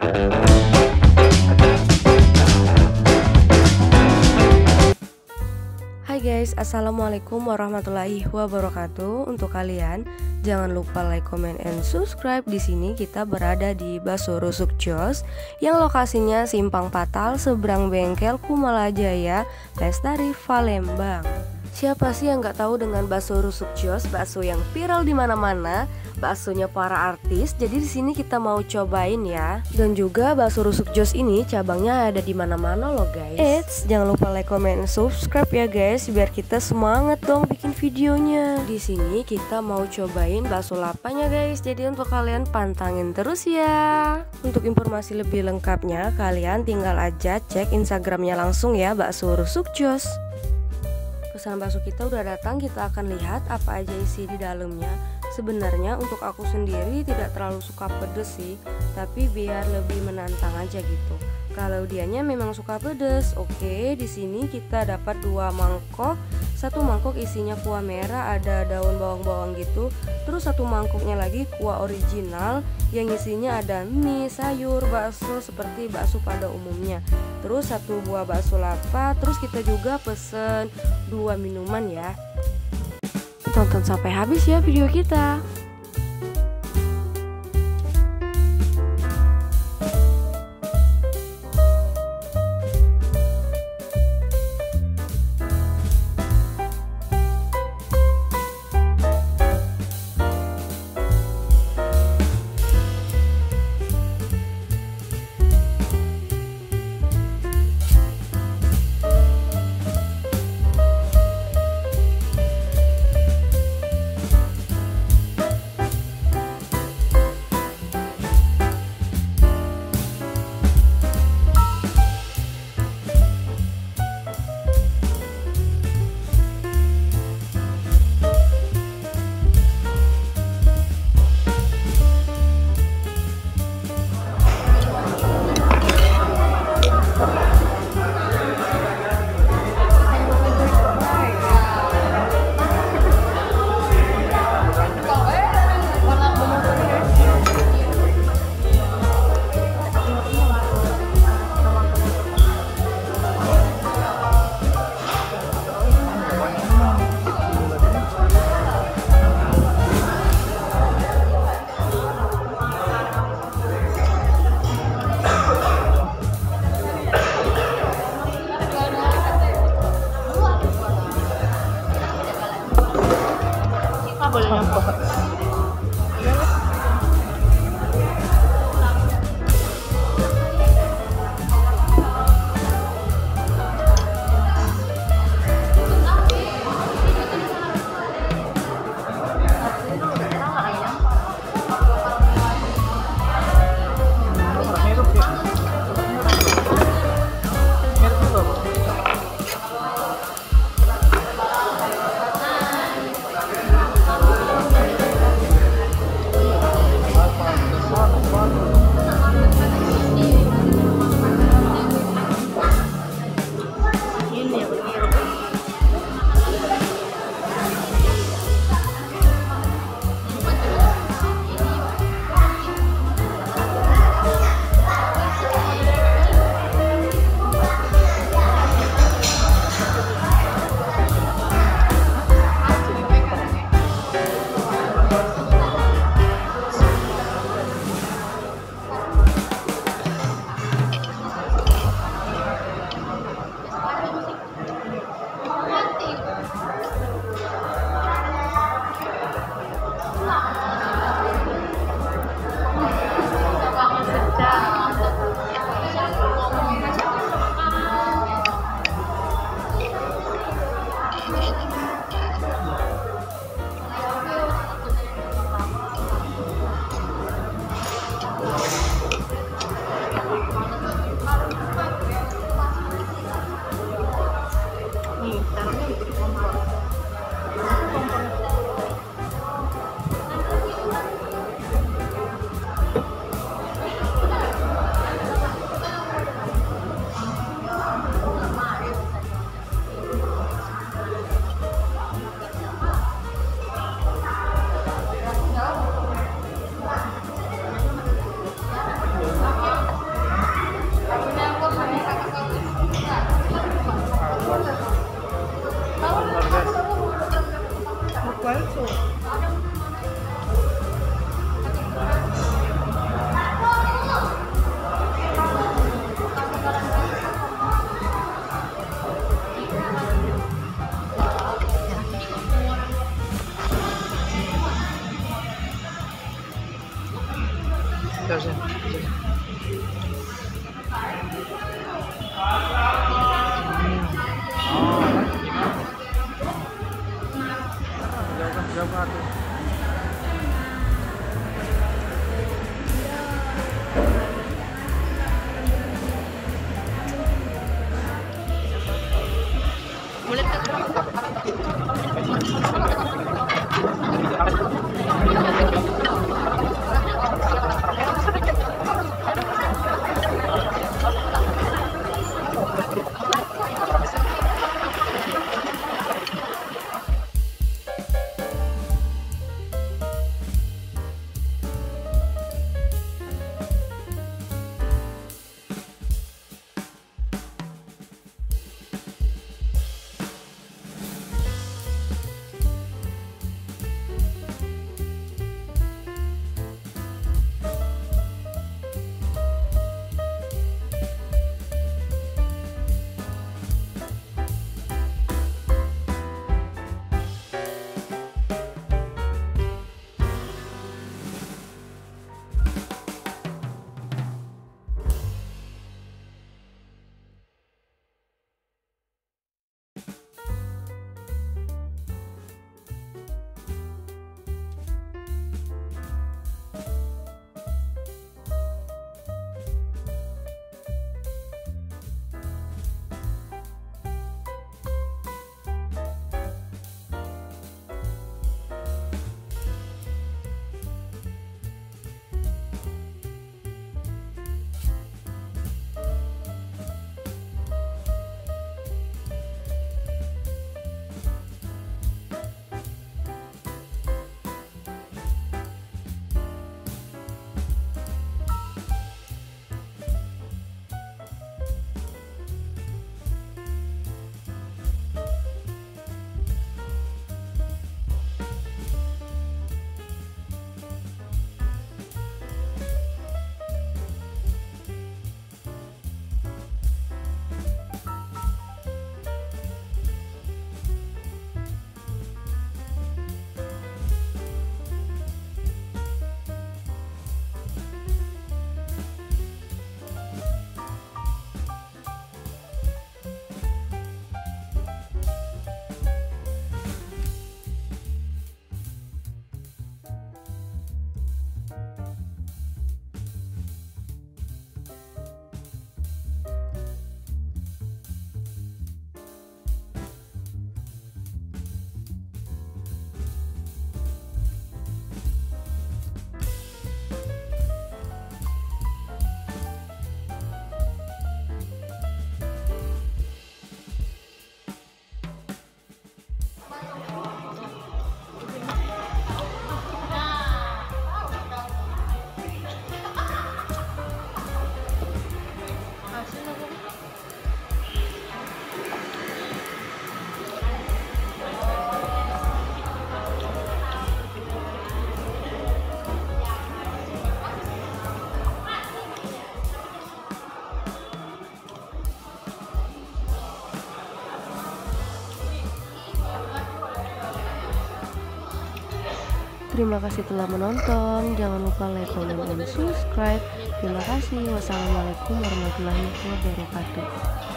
Hai guys, assalamualaikum warahmatullahi wabarakatuh. Untuk kalian, jangan lupa like, comment, and subscribe. Di sini kita berada di Bakso Rusuk Jos yang lokasinya Simpang Patal, seberang bengkel Kumalajaya, Lestari, Palembang. Siapa sih yang nggak tahu dengan bakso rusuk Jos, bakso yang viral di mana-mana, baksonya para artis. Jadi di sini kita mau cobain ya. Dan juga bakso rusuk Jos ini cabangnya ada di mana-mana loh guys. Jangan lupa like, comment, subscribe ya guys, biar kita semangat dong bikin videonya. Di sini kita mau cobain bakso lapanya guys. Jadi untuk kalian pantangin terus ya. Untuk informasi lebih lengkapnya kalian tinggal aja cek Instagramnya langsung ya, Bakso Rusuk Jos. Pesanan bakso kita udah datang, kita akan lihat apa aja isi di dalamnya. Sebenarnya untuk aku sendiri tidak terlalu suka pedes sih, tapi biar lebih menantang aja gitu. Kalau dianya memang suka pedes, oke. Di sini kita dapat 2 mangkok. 1 mangkok isinya kuah merah, ada daun bawang-bawang gitu. Terus 1 mangkoknya lagi kuah original yang isinya ada mie, sayur, bakso seperti bakso pada umumnya. Terus 1 buah bakso lapa. Terus kita juga pesen 2 minuman ya. Tonton sampai habis ya video kita. Terima kasih telah menonton. Jangan lupa like, comment, dan subscribe. Terima kasih. Wassalamualaikum warahmatullahi wabarakatuh.